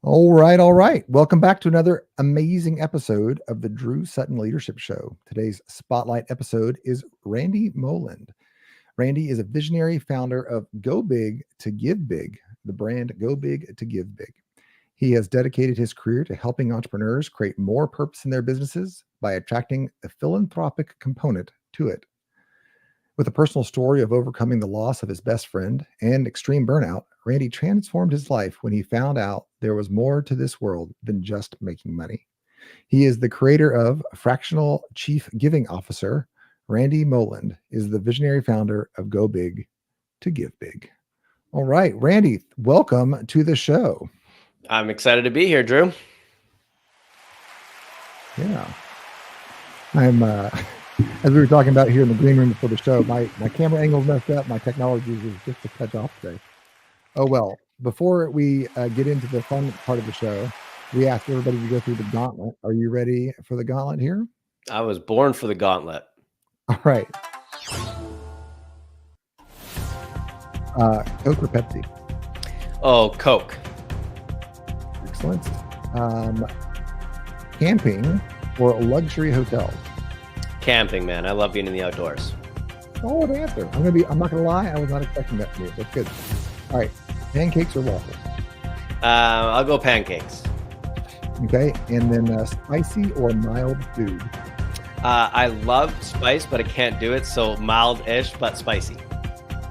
All right, all right. Welcome back to another amazing episode of the Drew Sutton Leadership Show. Today's spotlight episode is Randy Molland. Randy is a visionary founder of Go Big to Give Big, the brand Go Big to Give Big. He has dedicated his career to helping entrepreneurs create more purpose in their businesses by attracting a philanthropic component to it. With a personal story of overcoming the loss of his best friend and extreme burnout, Randy transformed his life when he found out there was more to this world than just making money. He is the creator of Fractional Chief Giving Officer. Randy Molland is the visionary founder of Go Big to Give Big. All right, Randy, welcome to the show. I'm excited to be here, Drew. Yeah. I'm as we were talking about here in the green room before the show, my camera angle's messed up. My technology is just a touch off today. Oh, well, before we get into the fun part of the show, we asked everybody to go through the gauntlet. Are you ready for the gauntlet here? I was born for the gauntlet. All right. Coke or Pepsi? Oh, Coke. Excellent. Camping or luxury hotels? Camping, man. I love being in the outdoors. Solid answer. I'm not gonna lie, I was not expecting that from you. That's good. All right. Pancakes or waffles? I'll go pancakes. Okay. And then spicy or mild food? I love spice, but I can't do it. So mild-ish, but spicy.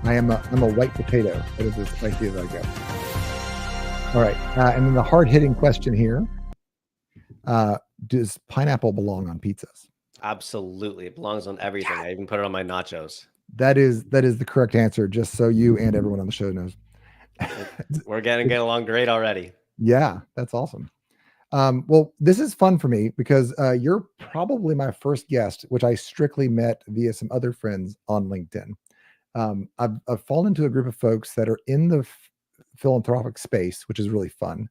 I'm a white potato. That is as spicy as I go. All right. And then the hard-hitting question here. Does pineapple belong on pizzas? Absolutely. It belongs on everything. I even put it on my nachos. That is the correct answer, just so you and everyone on the show knows. We're getting along great already. Yeah, that's awesome. Well, this is fun for me because you're probably my first guest, which I strictly met via some other friends on LinkedIn. I've fallen into a group of folks that are in the philanthropic space, which is really fun.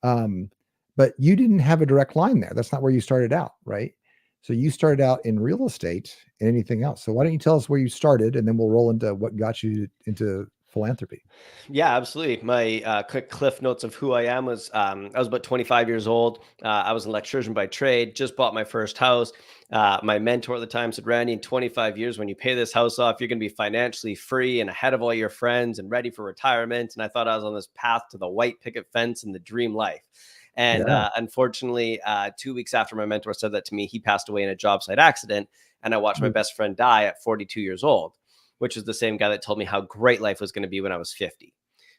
But you didn't have a direct line there. That's not where you started out, right? So you started out in real estate and anything else. So why don't you tell us where you started, and then we'll roll into what got you into philanthropy. Yeah, absolutely. My quick cliff notes of who I am was I was about 25 years old. I was an electrician by trade, just bought my first house. My mentor at the time said, Randy, in 25 years, when you pay this house off, you're going to be financially free and ahead of all your friends and ready for retirement. And I thought I was on this path to the white picket fence and the dream life. And unfortunately, 2 weeks after my mentor said that to me, he passed away in a job site accident. And I watched my best friend die at 42 years old, which is the same guy that told me how great life was going to be when I was 50.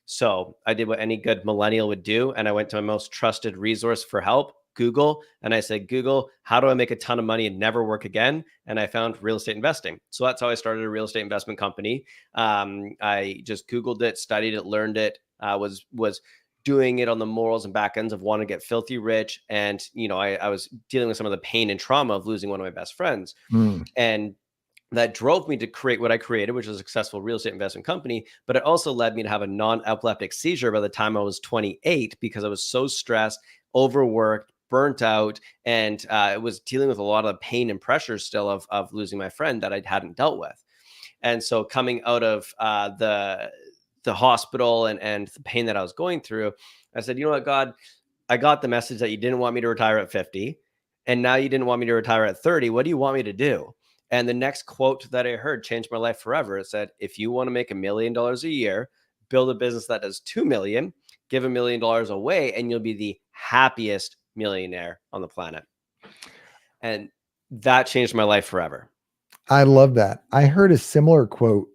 So I did what any good millennial would do. And I went to my most trusted resource for help, Google. And I said, Google, how do I make a ton of money and never work again? And I found real estate investing. So that's how I started a real estate investment company. I just Googled it, studied it, learned it, was doing it on the morals and back ends of wanting to get filthy rich. And, you know, I was dealing with some of the pain and trauma of losing one of my best friends. And that drove me to create what I created, which was a successful real estate investment company. But it also led me to have a non-epileptic seizure by the time I was 28, because I was so stressed, overworked, burnt out, and it was dealing with a lot of pain and pressure still of losing my friend that I hadn't dealt with. And so coming out of the hospital and the pain that I was going through, I said, you know what, God, I got the message that you didn't want me to retire at 50. And now you didn't want me to retire at 30. What do you want me to do? And the next quote that I heard changed my life forever. It said, if you want to make $1 million a year, build a business that does 2 million, give $1 million away, and you'll be the happiest millionaire on the planet. And that changed my life forever. I love that. I heard a similar quote.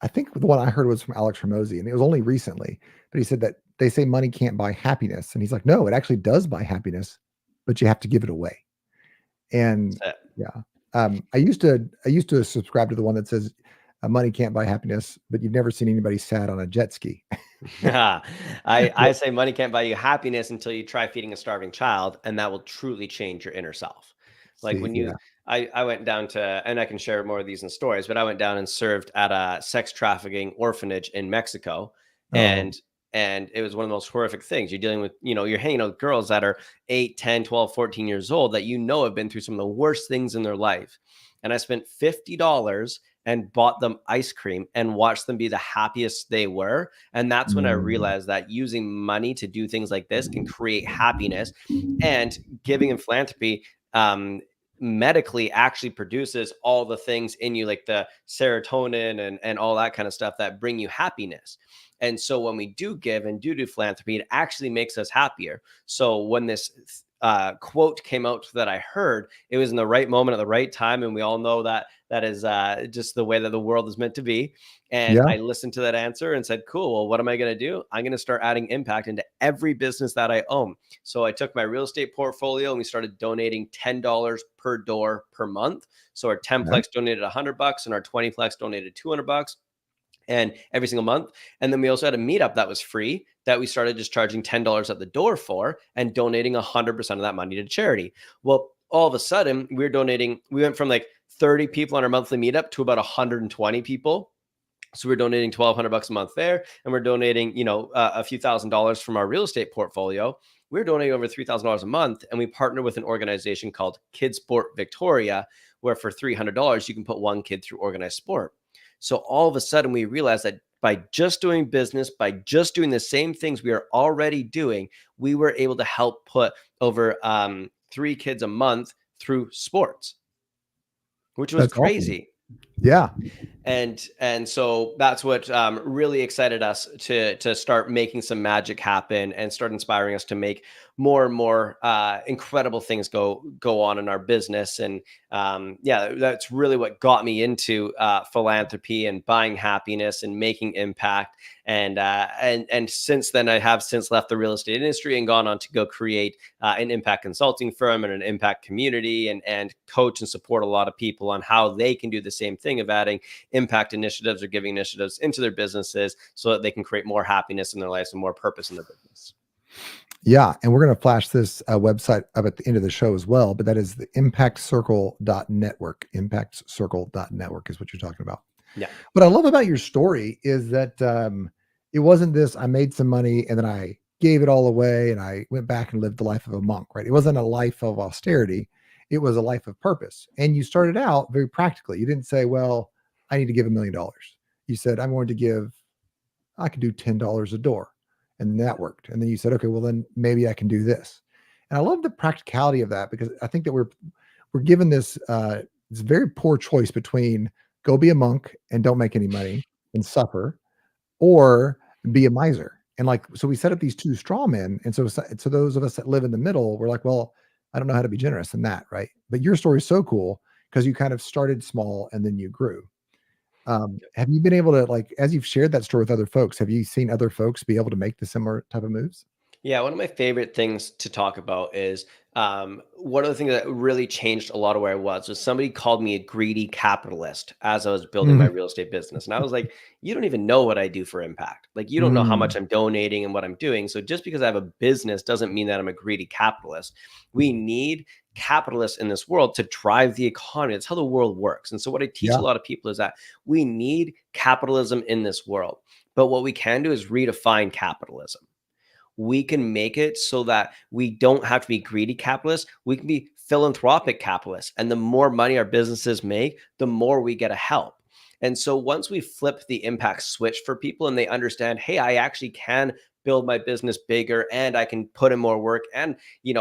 I think the one I heard was from Alex Hormozy, and it was only recently, but he said that they say money can't buy happiness. And he's like, no, it actually does buy happiness, but you have to give it away. And I used to subscribe to the one that says money can't buy happiness, but you've never seen anybody sad on a jet ski. I say money can't buy you happiness until you try feeding a starving child, and that will truly change your inner self. Like when you, I went down to, and I can share more of these in stories, but I went down and served at a sex trafficking orphanage in Mexico. And it was one of the most horrific things. You're dealing with, you know, you're hanging out with girls that are 8, 10, 12, 14 years old that, you know, have been through some of the worst things in their life. And I spent $50 and bought them ice cream and watched them be the happiest they were. And that's when I Mm. realized that using money to do things like this can create happiness, and giving and philanthropy, medically actually produces all the things in you, like the serotonin and all that kind of stuff that bring you happiness. And so when we do give and do philanthropy, it actually makes us happier. So when this quote came out that I heard, it was in the right moment at the right time. And we all know that that is just the way that the world is meant to be. And Yeah. I listened to that answer and said, cool, well, what am I going to do? I'm going to start adding impact into every business that I own. So I took my real estate portfolio and we started donating $10 per door per month. So our 10plex donated $100 and our 20plex donated $200, and every single month. And then we also had a meetup that was free that we started just charging $10 at the door for and donating 100% of that money to charity. Well, all of a sudden we went from like 30 people on our monthly meetup to about 120 people. So we're donating $1,200 a month there, and we're donating, a few $1,000s from our real estate portfolio. We're donating over $3,000 a month, and we partner with an organization called Kids Sport Victoria, where for $300 you can put one kid through organized sport. So all of a sudden we realized that by just doing business, by just doing the same things we are already doing, we were able to help put over 3 kids a month through sports, which was That's awesome. crazy. Yeah. And so that's what really excited us to start making some magic happen and start inspiring us to make more and more incredible things go on in our business. And that's really what got me into philanthropy and buying happiness and making impact. And since then, I have since left the real estate industry and gone on to go create an impact consulting firm and an impact community, and coach and support a lot of people on how they can do the same thing of adding impact initiatives or giving initiatives into their businesses so that they can create more happiness in their lives and more purpose in their business. Yeah. And we're going to flash this website up at the end of the show as well. But that is the impactcircle.network. Impactcircle.network is what you're talking about. Yeah. What I love about your story is that it wasn't this, I made some money and then I gave it all away and I went back and lived the life of a monk, right? It wasn't a life of austerity. It was a life of purpose. And you started out very practically. You didn't say, well, I need to give $1 million. You said, I could do $10 a door. And that worked. And then you said, okay, well then maybe I can do this. And I love the practicality of that, because I think that we're given this very poor choice between go be a monk and don't make any money and suffer, or be a miser. And so we set up these two straw men. And so those of us that live in the middle, we're like, well, I don't know how to be generous in that. Right. But your story is so cool because you kind of started small and then you grew. Have you been able to, as you've shared that story with other folks, have you seen other folks be able to make the similar type of moves? Yeah, one of my favorite things to talk about is one of the things that really changed a lot of where I was somebody called me a greedy capitalist as I was building my Mhm. real estate business. And I was like, you don't even know what I do for impact. Like, you don't know how much Mm. I'm donating and what I'm doing. So just because I have a business doesn't mean that I'm a greedy capitalist. We need capitalists in this world to drive the economy. That's how the world works. And so what I teach a Yeah. lot of people is that we need capitalism in this world. But what we can do is redefine capitalism. We can make it so that we don't have to be greedy capitalists. We can be philanthropic capitalists. And the more money our businesses make, the more we get to help. And so once we flip the impact switch for people and they understand, hey, I actually can build my business bigger and I can put in more work, and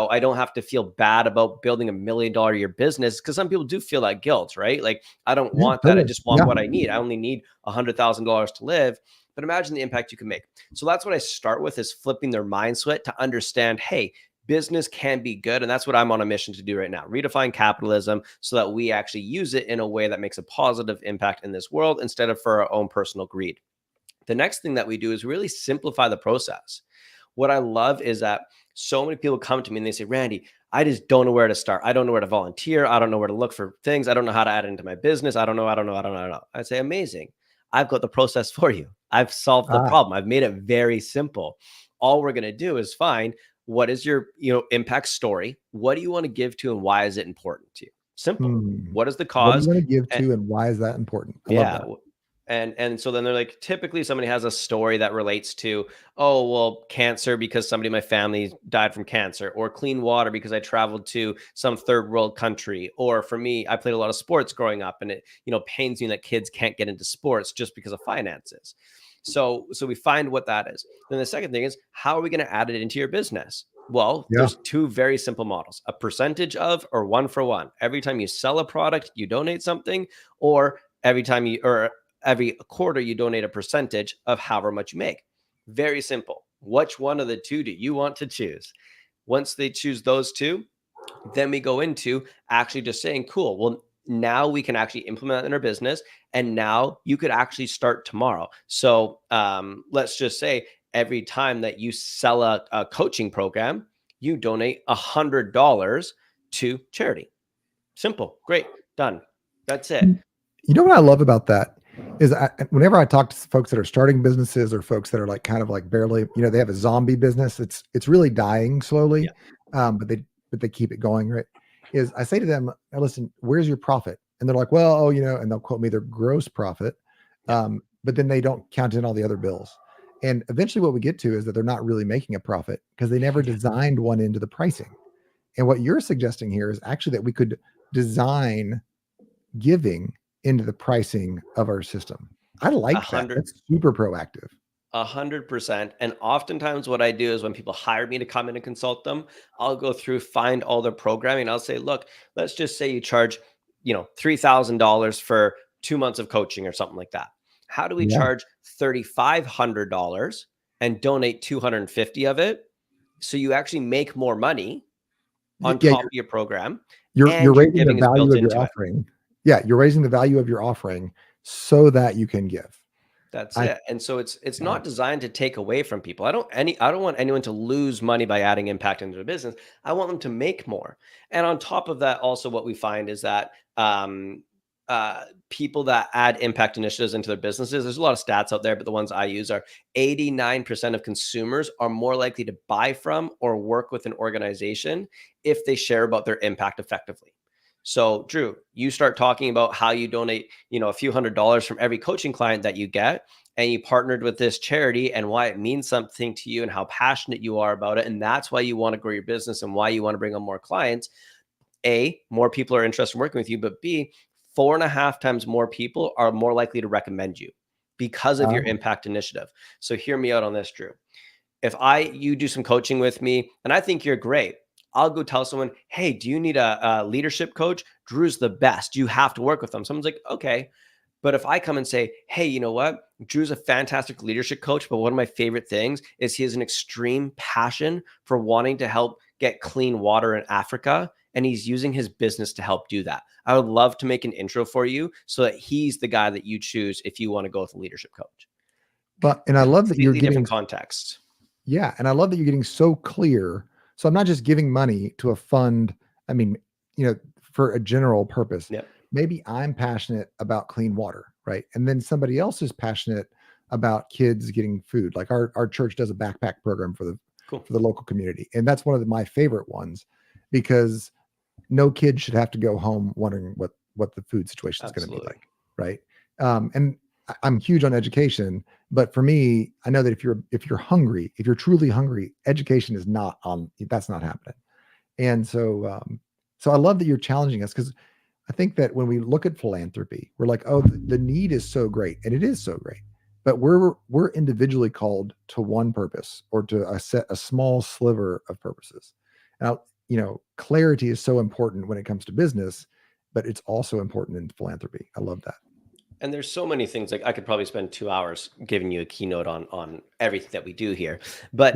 I don't have to feel bad about building $1 million a year business, because some people do feel that guilt, right? Like, I don't Yeah, want that. I totally. just want Yeah. what I need. I only need $100,000 to live. But imagine the impact you can make. So that's what I start with, is flipping their mind switch to understand, hey, business can be good. And that's what I'm on a mission to do right now. Redefine capitalism so that we actually use it in a way that makes a positive impact in this world instead of for our own personal greed. The next thing that we do is really simplify the process. What I love is that so many people come to me and they say, Randy, I just don't know where to start. I don't know where to volunteer. I don't know where to look for things. I don't know how to add it into my business. I don't know. I say, amazing. I've got the process for you. I've solved the Ah. problem. I've made it very simple. All we're going to do is find what is your, impact story? What do you want to give to and why is it important to you? Simple. Hmm. What is the What do you cause? want to give And to and why is that important? I love yeah. that. And so then they're like, typically somebody has a story that relates to, oh, well, cancer because somebody in my family died from cancer, or clean water because I traveled to some third world country. Or for me, I played a lot of sports growing up, and it, pains me that kids can't get into sports just because of finances. So we find what that is. Then the second thing is, how are we going to add it into your business? Well, Yeah. there's two very simple models: a percentage of, or one for one. Every time you sell a product, you donate something, or every quarter you donate a percentage of however much you make. Very simple. Which one of the two do you want to choose? Once they choose those two, then we go into actually just saying, cool, well, now we can actually implement it in our business, and now you could actually start tomorrow. So let's just say every time that you sell a coaching program, you donate $100 to charity. Simple. Great. Done. That's it. You know what I love about that is whenever I talk to folks that are starting businesses, or folks that are like kind of like barely, they have a zombie business. It's really dying slowly, but they keep it going. Right? Is I say to them, now listen, where's your profit? And they're like, well, and they'll quote me their gross profit, but then they don't count in all the other bills. And eventually, what we get to is that they're not really making a profit because they never designed one into the pricing. And what you're suggesting here is actually that we could design giving into the pricing of our system. I like that. That's super proactive. 100%. And oftentimes what I do is when people hire me to come in and consult them, I'll go through, find all their programming. I'll say, look, let's just say you charge, $3,000 for 2 months of coaching or something like that. How do we charge $3,500 and donate 250 of it? So you actually make more money on top of your program. You're raising the value of your offering. Yeah, you're raising the value of your offering so that you can give. That's it. And so it's not designed to take away from people. I don't want anyone to lose money by adding impact into their business. I want them to make more. And on top of that, also what we find is that people that add impact initiatives into their businesses, there's a lot of stats out there, but the ones I use are 89% of consumers are more likely to buy from or work with an organization if they share about their impact effectively. So Drew, you start talking about how you donate, a few $100s from every coaching client that you get, and you partnered with this charity, and why it means something to you and how passionate you are about it. And that's why you want to grow your business and why you want to bring on more clients. A, more people are interested in working with you, but B, 4.5 times more people are more likely to recommend you because of your impact initiative. So hear me out on this, Drew. If you do some coaching with me and I think you're great, I'll go tell someone, hey, do you need a leadership coach? Drew's the best. You have to work with them. Someone's like, okay. But if I come and say, hey, you know what? Drew's a fantastic leadership coach, but one of my favorite things is he has an extreme passion for wanting to help get clean water in Africa, and he's using his business to help do that. I would love to make an intro for you so that he's the guy that you choose if you want to go with a leadership coach. And I love that you're getting different context. Yeah. And I love that you're getting so clear. So I'm not just giving money to a fund. I mean, for a general purpose. Yeah. Maybe I'm passionate about clean water, right? And then somebody else is passionate about kids getting food. Like our church does a backpack program for the local community. And that's one of my favorite ones, because no kid should have to go home wondering what the food situation is going to be like. Right. And I'm huge on education, but for me, I know that if you're hungry, if you're truly hungry, education is that's not happening. And so I love that you're challenging us, because I think that when we look at philanthropy, we're like, oh, the need is so great, and it is so great, but we're individually called to one purpose, or to a small sliver of purposes. Now, clarity is so important when it comes to business, but it's also important in philanthropy. I love that. And there's so many things, like I could probably spend 2 hours giving you a keynote on everything that we do here, but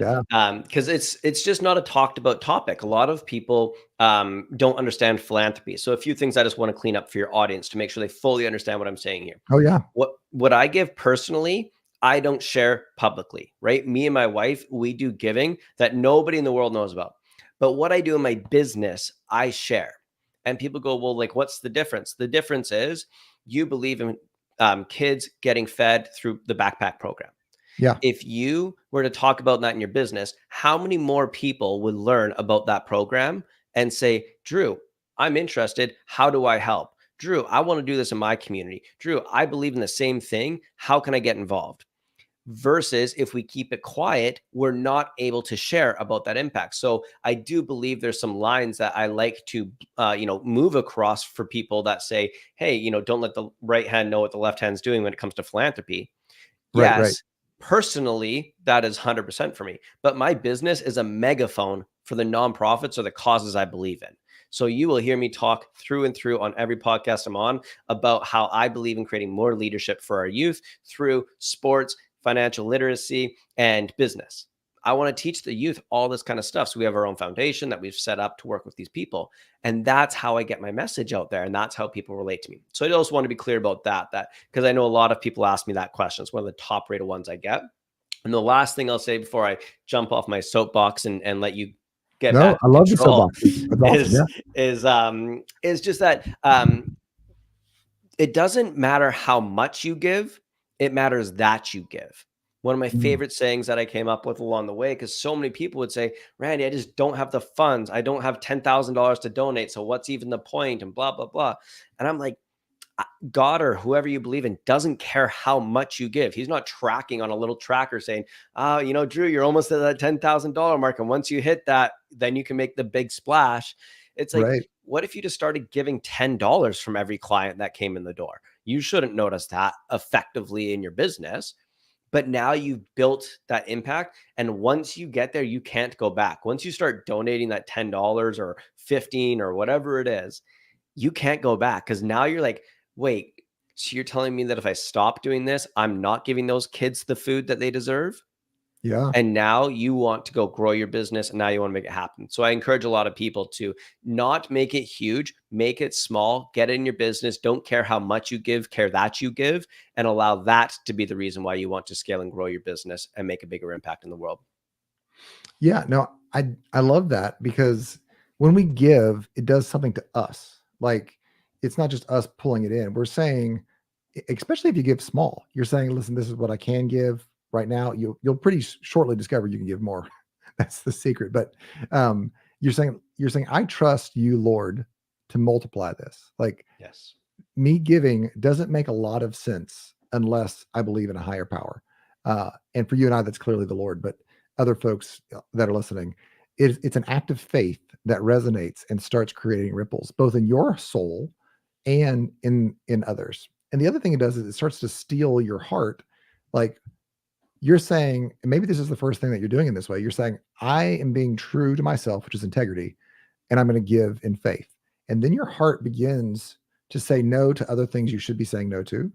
because it's just not a talked about topic. A lot of people don't understand philanthropy. So a few things I just want to clean up for your audience to make sure they fully understand what I'm saying here. Oh yeah. What I give personally, I don't share publicly, right? Me and my wife, we do giving that nobody in the world knows about. But what I do in my business, I share. And people go, well, like, what's the difference? The difference is you believe in kids getting fed through the backpack program. Yeah. If you were to talk about that in your business, how many more people would learn about that program and say, Drew, I'm interested. How do I help? Drew, I want to do this in my community. Drew, I believe in the same thing. How can I get involved? Versus if we keep it quiet, we're not able to share about that impact. So I do believe there's some lines that I like to, move across for people that say, hey, don't let the right hand know what the left hand's doing when it comes to philanthropy. Right. Yes, personally, that is 100% for me. But my business is a megaphone for the nonprofits or the causes I believe in. So you will hear me talk through and through on every podcast I'm on about how I believe in creating more leadership for our youth through sports, financial literacy, and business. I want to teach the youth all this kind of stuff. So we have our own foundation that we've set up to work with these people. And that's how I get my message out there. And that's how people relate to me. So I also want to be clear about that because I know a lot of people ask me that question. It's one of the top rated ones I get. And the last thing I'll say before I jump off my soapbox and let you get No, back I in love the control soapbox. It's awesome. is just that it doesn't matter how much you give, it matters that you give. One of my favorite sayings that I came up with along the way, because so many people would say, Randy, I just don't have the funds. I don't have $10,000 to donate. So what's even the point? And blah, blah, blah. And I'm like, God or whoever you believe in doesn't care how much you give. He's not tracking on a little tracker saying, Drew, you're almost at that $10,000 mark. And once you hit that, then you can make the big splash. It's like, Right. what if you just started giving $10 from every client that came in the door? You shouldn't notice that effectively in your business. But now you've built that impact. And once you get there, you can't go back. Once you start donating that $10 or 15 or whatever it is, you can't go back because now you're like, wait, so you're telling me that if I stop doing this, I'm not giving those kids the food that they deserve? Yeah. And now you want to go grow your business and now you want to make it happen. So I encourage a lot of people to not make it huge, make it small, get it in your business. Don't care how much you give, care that you give, and allow that to be the reason why you want to scale and grow your business and make a bigger impact in the world. Yeah. No, I love that because when we give, it does something to us. Like it's not just us pulling it in. We're saying, especially if you give small, you're saying, listen, this is what I can give right now. You'll pretty shortly discover you can give more. That's the secret. But you're saying, I trust you, Lord, to multiply this. Like Yes. me giving doesn't make a lot of sense unless I believe in a higher power. And for you and I, that's clearly the Lord, but other folks that are listening, it's an act of faith that resonates and starts creating ripples, both in your soul and in others. And the other thing it does is it starts to steal your heart. Like you're saying, and maybe this is the first thing that you're doing in this way. You're saying, I am being true to myself, which is integrity, and I'm going to give in faith. And then your heart begins to say no to other things you should be saying no to,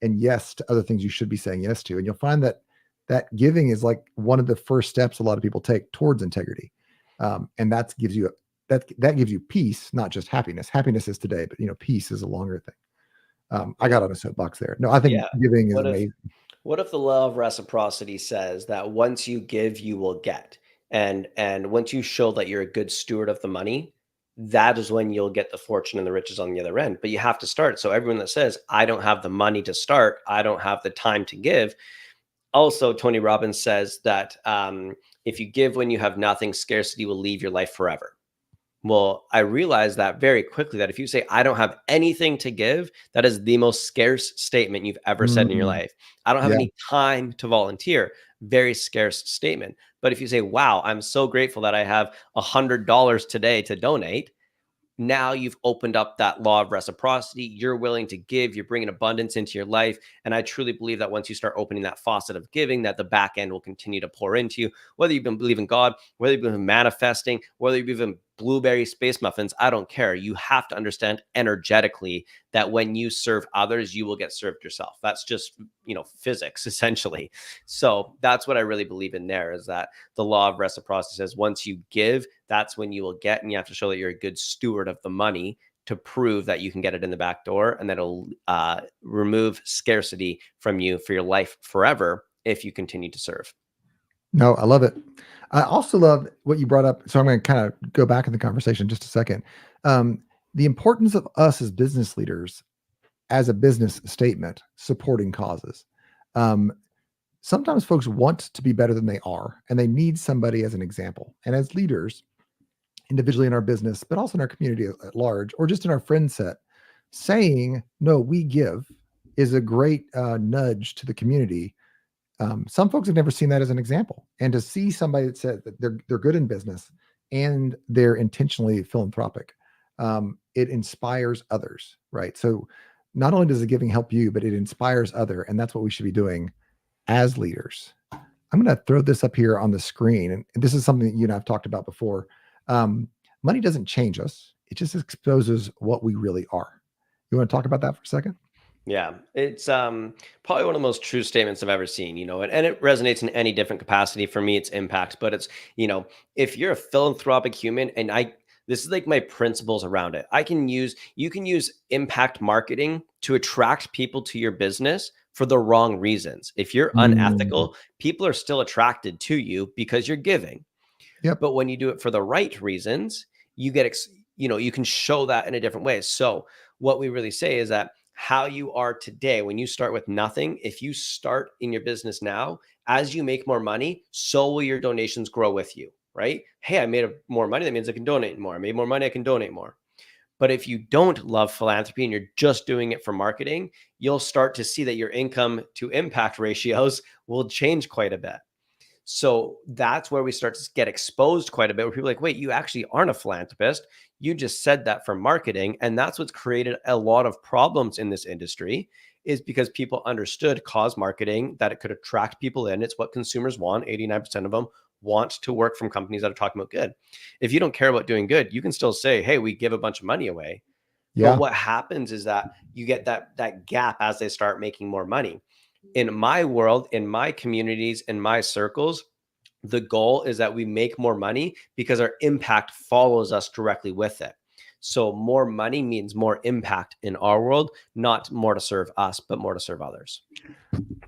and yes to other things you should be saying yes to. And you'll find that that giving is like one of the first steps a lot of people take towards integrity. And that gives you that gives you peace, not just happiness. Happiness is today, but peace is a longer thing. I got on a soapbox there. No, I think giving is amazing. What if the law of reciprocity says that once you give, you will get, and once you show that you're a good steward of the money, that is when you'll get the fortune and the riches on the other end. But you have to start. So everyone that says, I don't have the money to start, I don't have the time to give. Also, Tony Robbins says that if you give when you have nothing, scarcity will leave your life forever. Well, I realized that very quickly that if you say, I don't have anything to give, that is the most scarce statement you've ever said in your life. I don't have any time to volunteer. Very scarce statement. But if you say, wow, I'm so grateful that I have $100 today to donate. Now you've opened up that law of reciprocity. You're willing to give. You're bringing abundance into your life. And I truly believe that once you start opening that faucet of giving, that the back end will continue to pour into you. Whether you've been believing God, whether you've been manifesting, whether you've been blueberry space muffins, I don't care. You have to understand energetically that when you serve others, you will get served yourself. That's just, physics essentially. So that's what I really believe in there, is that the law of reciprocity says once you give, that's when you will get, and you have to show that you're a good steward of the money to prove that you can get it in the back door, and that'll remove scarcity from you for your life forever if you continue to serve. No, I love it. I also love what you brought up. So I'm going to kind of go back in the conversation just a second. The importance of us as business leaders, as a business statement, supporting causes. Sometimes folks want to be better than they are, and they need somebody as an example. And as leaders, individually in our business, but also in our community at large, or just in our friend set, saying, no, we give is a great nudge to the community. Some folks have never seen that as an example. And to see somebody that said that they're good in business and they're intentionally philanthropic, it inspires others, right? So not only does the giving help you, but it inspires other. And that's what we should be doing as leaders. I'm going to throw this up here on the screen. And this is something that you and I've talked about before. Money doesn't change us. It just exposes what we really are. You want to talk about that for a second? Yeah, it's probably one of the most true statements I've ever seen, and it resonates in any different capacity. For me, it's impact, but it's, if you're a philanthropic human, and this is like my principles around it. You can use impact marketing to attract people to your business for the wrong reasons. If you're unethical, people are still attracted to you because you're giving. Yep. But when you do it for the right reasons, you get, you can show that in a different way. So what we really say is that how you are today, when you start with nothing, if you start in your business now, as you make more money, so will your donations grow with you, right? Hey, I made more money. That means I can donate more. I made more money. I can donate more. But if you don't love philanthropy and you're just doing it for marketing, you'll start to see that your income to impact ratios will change quite a bit. So that's where we start to get exposed quite a bit, where people are like, wait, you actually aren't a philanthropist. You just said that for marketing. And that's what's created a lot of problems in this industry, is because people understood cause marketing, that it could attract people in. It's what consumers want. 89% of them want to work from companies that are talking about good. If you don't care about doing good, you can still say, hey, we give a bunch of money away. Yeah. But what happens is that you get that gap as they start making more money. In my world, in my communities, in my circles, the goal is that we make more money because our impact follows us directly with it. So more money means more impact in our world, not more to serve us, but more to serve others.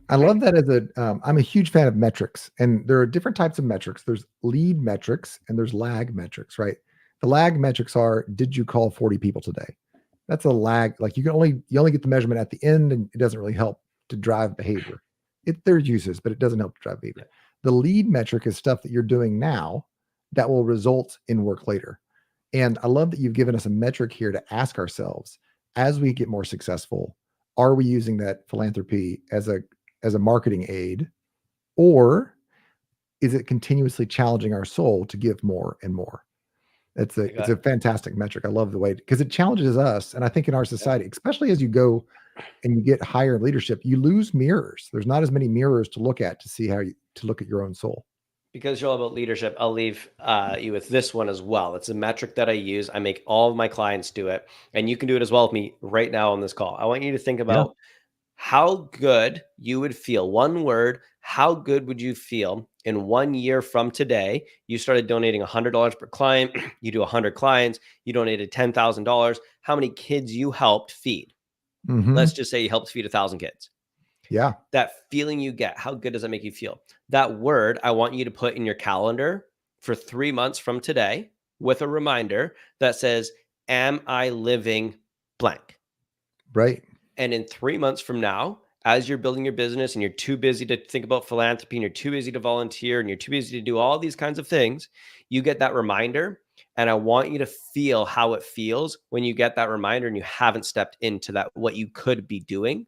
I love that I'm a huge fan of metrics, and there are different types of metrics. There's lead metrics and there's lag metrics, right? The lag metrics are, did you call 40 people today? That's a lag. Like you only get the measurement at the end, and it doesn't really help to drive behavior. There's uses, but it doesn't help to drive behavior. The lead metric is stuff that you're doing now that will result in work later. And I love that you've given us a metric here to ask ourselves, as we get more successful, are we using that philanthropy as a marketing aid, or is it continuously challenging our soul to give more and more? It's a fantastic metric. I love the way, because it challenges us. And I think in our society, especially as you go and you get higher in leadership, you lose mirrors. There's not as many mirrors to look at to see to look at your own soul. Because you're all about leadership, I'll leave you with this one as well. It's a metric that I use. I make all of my clients do it, and you can do it as well with me right now on this call. I want you to think about how good you would feel. One word, how good would you feel in 1 year from today? You started donating $100 per client. You do 100 clients. You donated $10,000. How many kids you helped feed? Let's just say you helped feed 1,000 kids. Yeah. That feeling you get, how good does that make you feel? That word, I want you to put in your calendar for 3 months from today with a reminder that says, am I living blank? Right. And in 3 months from now, as you're building your business and you're too busy to think about philanthropy and you're too busy to volunteer and you're too busy to do all these kinds of things, you get that reminder. And I want you to feel how it feels when you get that reminder and you haven't stepped into that, what you could be doing.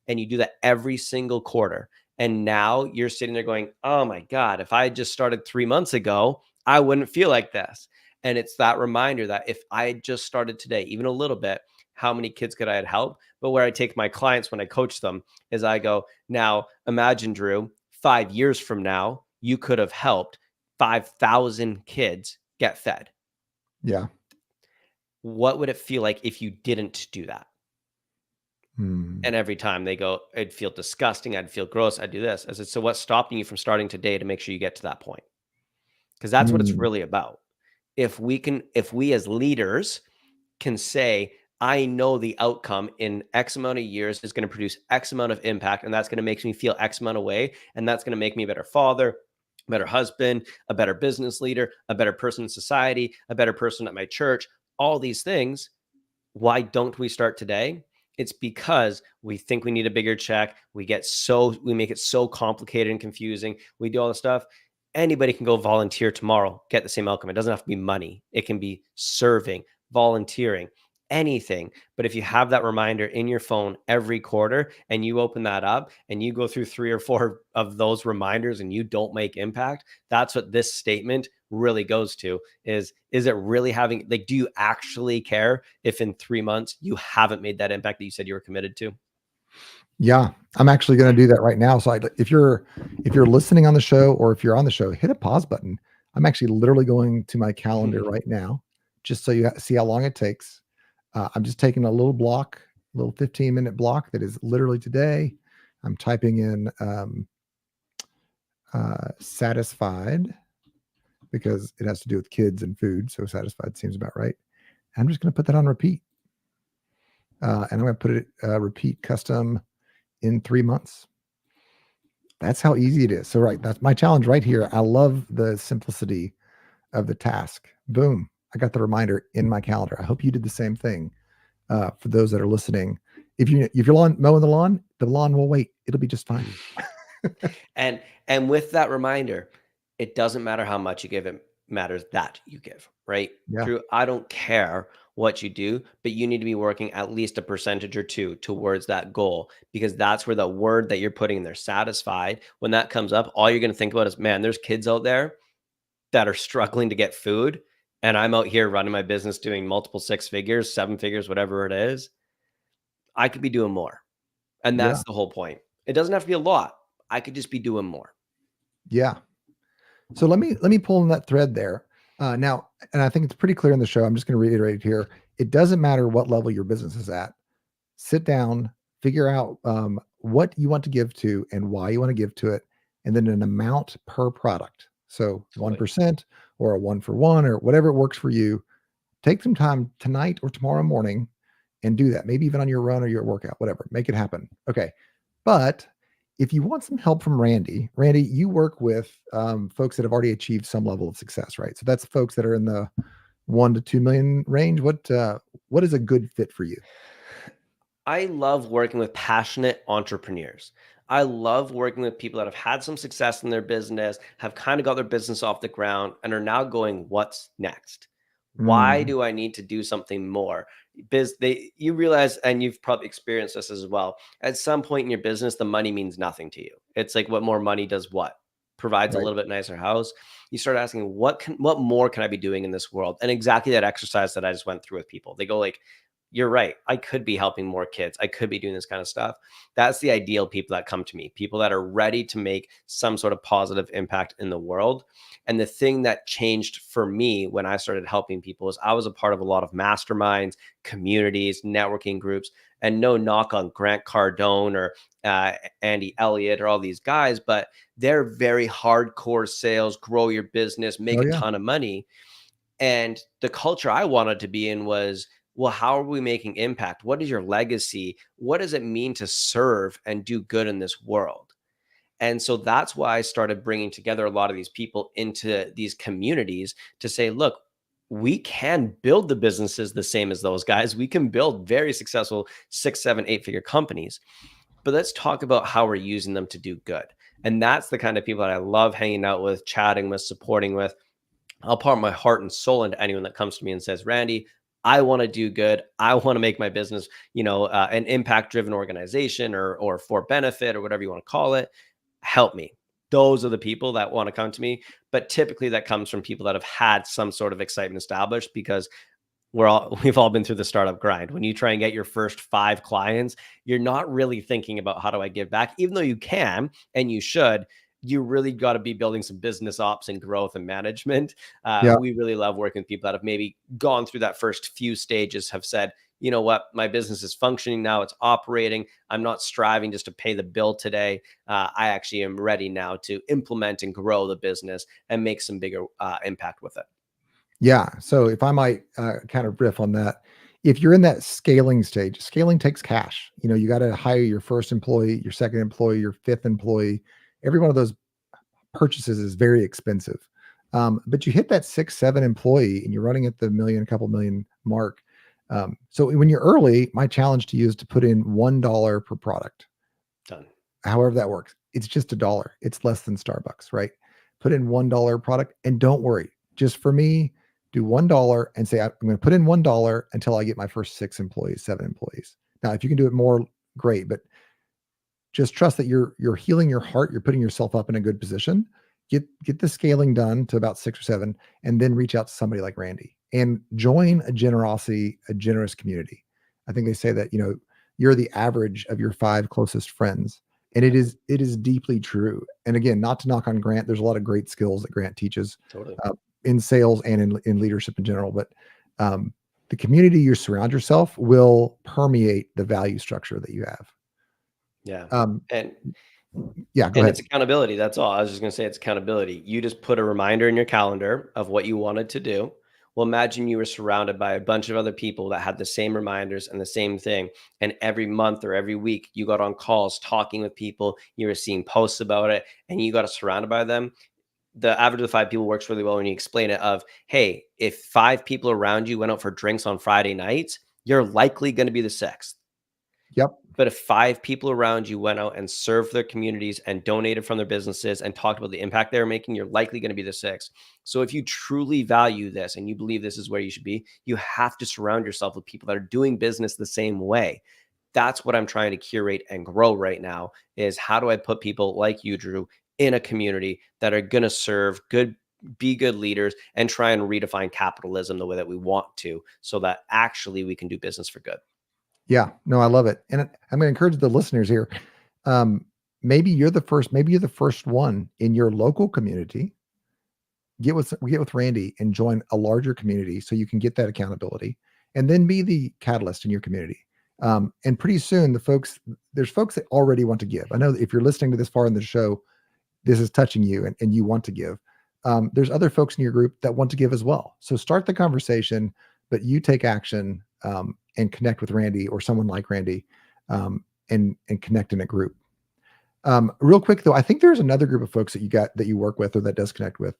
And you do that every single quarter. And now you're sitting there going, oh my God, if I had just started 3 months ago, I wouldn't feel like this. And it's that reminder that if I had just started today, even a little bit, how many kids could I have helped? But where I take my clients when I coach them is I go, now imagine, Drew, 5 years from now, you could have helped 5,000 kids get fed. Yeah. What would it feel like if you didn't do that? And every time they go, it'd feel disgusting. I'd feel gross. I'd do this. I said, so what's stopping you from starting today to make sure you get to that point? Because that's what it's really about. If we as leaders can say, I know the outcome in X amount of years is going to produce X amount of impact, and that's going to make me feel X amount of way, and that's going to make me a better father, a better husband, a better business leader, a better person in society, a better person at my church, all these things. Why don't we start today? It's because we think we need a bigger check. We make it so complicated and confusing. We do all this stuff. Anybody can go volunteer tomorrow, get the same outcome. It doesn't have to be money. It can be serving, volunteering. anything. But if you have that reminder in your phone every quarter and you open that up and you go through 3 or 4 of those reminders and you don't make impact, that's what this statement really goes to is it really having, like, do you actually care if in 3 months you haven't made that impact that you said you were committed to? Yeah, I'm actually going to do that right now. So if you're listening on the show, or if you're on the show, hit a pause button. I'm actually literally going to my calendar right now, just so you see how long it takes. I'm just taking a little block, a little 15-minute block that is literally today. I'm typing in satisfied, because it has to do with kids and food. So satisfied seems about right. I'm just going to put that on repeat. And I'm going to put it repeat custom in 3 months. That's how easy it is. So, right, that's my challenge right here. I love the simplicity of the task. Boom. I got the reminder in my calendar. I hope you did the same thing. For those that are listening, if you're mowing the lawn will wait. It'll be just fine. And with that reminder, it doesn't matter how much you give, it matters that you give, right? Yeah. Drew, I don't care what you do, but you need to be working at least a percentage or two towards that goal, because that's where the word that you're putting in there, satisfied, when that comes up, all you're going to think about is, man, there's kids out there that are struggling to get food, and I'm out here running my business doing multiple 6 figures, 7 figures, whatever it is. I could be doing more. And that's the whole point. It doesn't have to be a lot. I could just be doing more. Yeah. So let me pull in that thread there. Now, and I think it's pretty clear in the show. I'm just going to reiterate it here. It doesn't matter what level your business is at. Sit down, figure out what you want to give to and why you want to give to it, and then an amount per product. So 1% or a 1-for-1 or whatever works for you. Take some time tonight or tomorrow morning and do that. Maybe even on your run or your workout, whatever. Make it happen. Okay. But if you want some help from Randy, you work with folks that have already achieved some level of success, right? So that's folks that are in the 1 to 2 million range. What is a good fit for you? I love working with passionate entrepreneurs. I love working with people that have had some success in their business, have kind of got their business off the ground, and are now going, what's next? Why do I need to do something more? You realize, and you've probably experienced this as well, at some point in your business, the money means nothing to you. It's like, what more money does what? Provides a Right. little bit nicer house. You start asking, what more can I be doing in this world? And exactly that exercise that I just went through with people. They go like, you're right. I could be helping more kids. I could be doing this kind of stuff. That's the ideal people that come to me, people that are ready to make some sort of positive impact in the world. And the thing that changed for me when I started helping people is I was a part of a lot of masterminds, communities, networking groups, and no knock on Grant Cardone or Andy Elliott or all these guys, but they're very hardcore sales, grow your business, make a ton of money. And the culture I wanted to be in was, well, how are we making impact? What is your legacy? What does it mean to serve and do good in this world? And so that's why I started bringing together a lot of these people into these communities to say, look, we can build the businesses the same as those guys. We can build very successful 6, 7, 8-figure companies, but let's talk about how we're using them to do good. And that's the kind of people that I love hanging out with, chatting with, supporting with. I'll pour my heart and soul into anyone that comes to me and says, Randy, I want to do good. I want to make my business, an impact driven organization or for benefit or whatever you want to call it. Help me. Those are the people that want to come to me. But typically that comes from people that have had some sort of excitement established, because we've all been through the startup grind. When you try and get your first 5 clients, you're not really thinking about how do I give back, even though you can and you should. You really got to be building some business ops and growth and management. We really love working with people that have maybe gone through that first few stages, have said, you know what, my business is functioning now, it's operating. I'm not striving just to pay the bill today. I actually am ready now to implement and grow the business and make some bigger impact with it. Yeah. So if I might kind of riff on that, if you're in that scaling stage, scaling takes cash. You got to hire your first employee, your second employee, your 5th employee. Every one of those purchases is very expensive. But you hit that 6, 7 employee and you're running at the couple million mark. So when you're early, my challenge to you is to put in $1 per product. Done. However that works. It's just $1. It's less than Starbucks, right? Put in $1 product and don't worry. Just for me, do $1 and say, I'm going to put in $1 until I get my first 6 employees, 7 employees. Now, if you can do it more, great, but just trust that you're healing your heart. You're putting yourself up in a good position. Get the scaling done to about 6 or 7, and then reach out to somebody like Randy and join a generous community. I think they say that, you're the average of your 5 closest friends. And it is deeply true. And again, not to knock on Grant, there's a lot of great skills that Grant teaches Totally. In sales and in leadership in general. But the community you surround yourself will permeate the value structure that you have. Yeah. And go ahead. It's accountability. That's all. I was just going to say, it's accountability. You just put a reminder in your calendar of what you wanted to do. Well, imagine you were surrounded by a bunch of other people that had the same reminders and the same thing. And every month or every week, you got on calls talking with people. You were seeing posts about it, and you got surrounded by them. The average of the 5 people works really well when you explain it of, hey, if 5 people around you went out for drinks on Friday nights, you're likely going to be the 6th. Yep. But if 5 people around you went out and served their communities and donated from their businesses and talked about the impact they were making, you're likely going to be the 6th. So if you truly value this and you believe this is where you should be, you have to surround yourself with people that are doing business the same way. That's what I'm trying to curate and grow right now, is how do I put people like you, Drew, in a community that are going to serve good, be good leaders, and try and redefine capitalism the way that we want to, so that actually we can do business for good. Yeah, no, I love it. And I'm going to encourage the listeners here. Maybe you're the first one in your local community. Get with Randy and join a larger community so you can get that accountability, and then be the catalyst in your community. And pretty soon there's folks that already want to give. I know that if you're listening to this far in the show, this is touching you and you want to give. There's other folks in your group that want to give as well. So start the conversation, but you take action, and connect with Randy or someone like Randy, and connect in a group. Real quick though, I think there's another group of folks that you work with or that does connect with.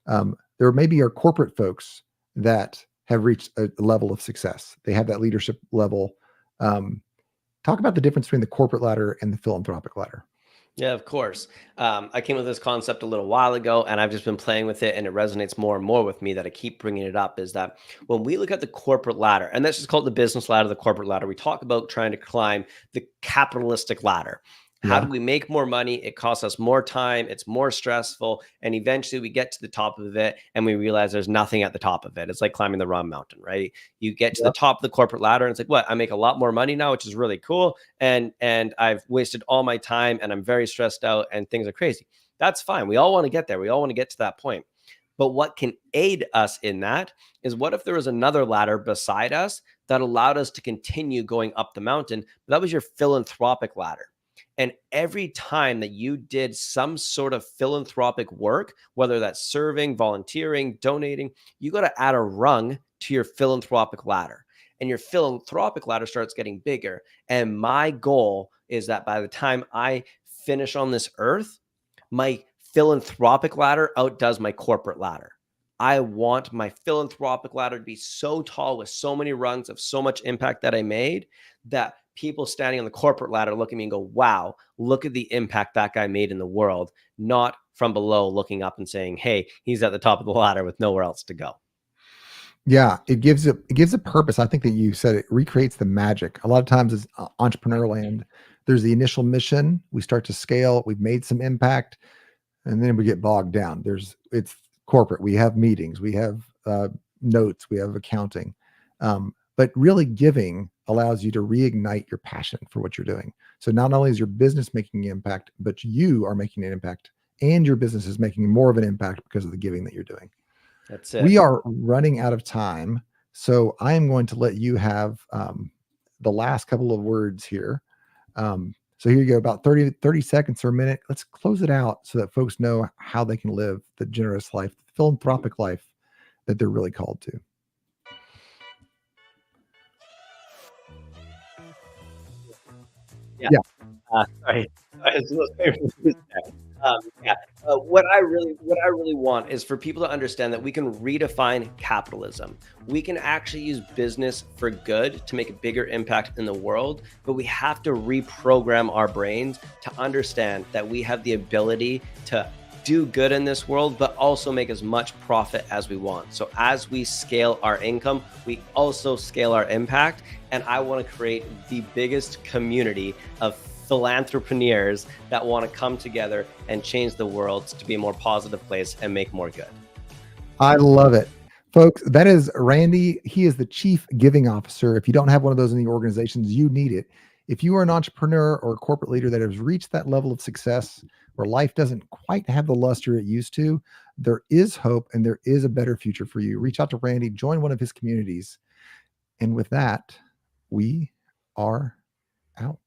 There maybe are corporate folks that have reached a level of success. They have that leadership level. Talk about the difference between the corporate ladder and the philanthropic ladder. Yeah, of course. I came with this concept a little while ago, and I've just been playing with it, and it resonates more and more with me that I keep bringing it up, is that when we look at the corporate ladder, and that's just called the business ladder, the corporate ladder, we talk about trying to climb the capitalistic ladder. How do we make more money? It costs us more time. It's more stressful. And eventually we get to the top of it and we realize there's nothing at the top of it. It's like climbing the wrong mountain, right? You get to the top of the corporate ladder and it's like, what? I make a lot more money now, which is really cool. And I've wasted all my time and I'm very stressed out and things are crazy. That's fine. We all want to get there. We all want to get to that point. But what can aid us in that is, what if there was another ladder beside us that allowed us to continue going up the mountain? But that was your philanthropic ladder. And every time that you did some sort of philanthropic work, whether that's serving, volunteering, donating, you got to add a rung to your philanthropic ladder. And your philanthropic ladder starts getting bigger. And my goal is that by the time I finish on this earth, my philanthropic ladder outdoes my corporate ladder. I want my philanthropic ladder to be so tall with so many rungs of so much impact that I made, that people standing on the corporate ladder look at me and go, wow, look at the impact that guy made in the world, not from below looking up and saying, hey, he's at the top of the ladder with nowhere else to go. Yeah, it gives a purpose. I think that you said it recreates the magic. A lot of times as entrepreneur land, there's the initial mission. We start to scale. We've made some impact, and then we get bogged down. It's corporate. We have meetings. We have notes. We have accounting. But really giving allows you to reignite your passion for what you're doing. So not only is your business making an impact, but you are making an impact, and your business is making more of an impact because of the giving that you're doing. That's it. We are running out of time. So I am going to let you have the last couple of words here. So here you go, about 30 seconds or a minute. Let's close it out so that folks know how they can live the generous life, the philanthropic life that they're really called to. Yeah. Sorry. What I really want is for people to understand that we can redefine capitalism. We can actually use business for good to make a bigger impact in the world, but we have to reprogram our brains to understand that we have the ability to do good in this world, but also make as much profit as we want. So as we scale our income, we also scale our impact. And I want to create the biggest community of philanthropreneurs that want to come together and change the world to be a more positive place and make more good. I love it. Folks, that is Randy. He is the Chief Giving Officer. If you don't have one of those in the organizations, you need it. If you are an entrepreneur or a corporate leader that has reached that level of success where life doesn't quite have the luster it used to, there is hope and there is a better future for you. Reach out to Randy, join one of his communities. And with that, we are out.